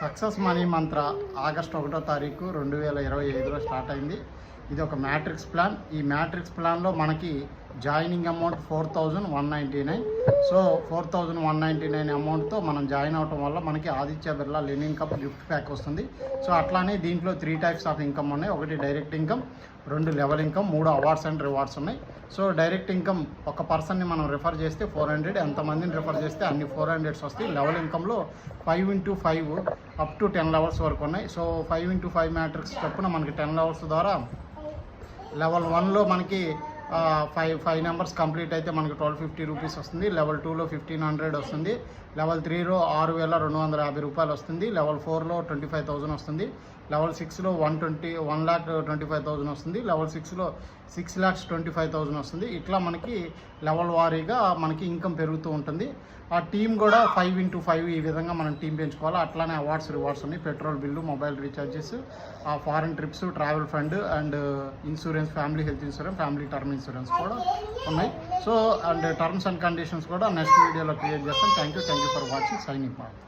Success money మంత్ర August 1వ తారీఖు 2025లో start అయింది. ఇది ఒక మ్యాట్రిక్స్ ప్లాన్. ఈ మ్యాట్రిక్స్ ప్లాన్లో మనకి జాయినింగ్ అమౌంట్ 4199. సో 4199 అమౌంట్తో మనం జాయిన్ అవటం వల్ల మనకి Aditya Birla learning cup gift pack వస్తుంది. సో అట్లానే దీంట్లో 3 టైప్స్ ఆఫ్ ఇన్కమ్ ఉన్నాయి. ఒకటి direct income, 2 level income, 3 awards and rewards ఉన్నాయి. సో డైరెక్ట్ ఇన్కమ్ ఒక పర్సన్ని మనం రిఫర్ చేస్తే 400, ఎంతమందిని రిఫర్ చేస్తే అన్ని 400s వస్తాయి. లెవెల్ ఇన్కంలో 5x5 అప్ టు 10 లెవెల్స్ వరకు ఉన్నాయి. సో 5x5 మ్యాట్రిక్స్ చొప్పున మనకి 10 లెవెల్స్ ద్వారా లెవెల్ 1లో మనకి 5 నెంబర్స్ కంప్లీట్ అయితే మనకి 1250 రూపీస్ వస్తుంది. లెవెల్ 2లో 1500 వస్తుంది. లెవెల్ 3లో 6250 రూపాయలు వస్తుంది. లెవెల్ 4లో 25,000 వస్తుంది. లెవెల్ 6లో 1,25,000 వస్తుంది. లెవెల్ 6లో 6,25,000 వస్తుంది. ఇట్లా మనకి లెవెల్ వారీగా మనకి ఇన్కమ్ పెరుగుతూ ఉంటుంది. ఆ టీం కూడా 5x5 ఈ విధంగా మనం టీం పెంచుకోవాలి. అట్లానే అవార్డ్స్ రివార్డ్స్ ఉన్నాయి. Petrol bill, mobile recharges, foreign trips, travel fund and insurance, family health insurance, family term insurance కూడా ఉన్నాయి. So and terms and conditions కూడా నెక్స్ట్ వీడియోలో క్రియేట్ చేస్తాం. Thank you for watching. Signing off.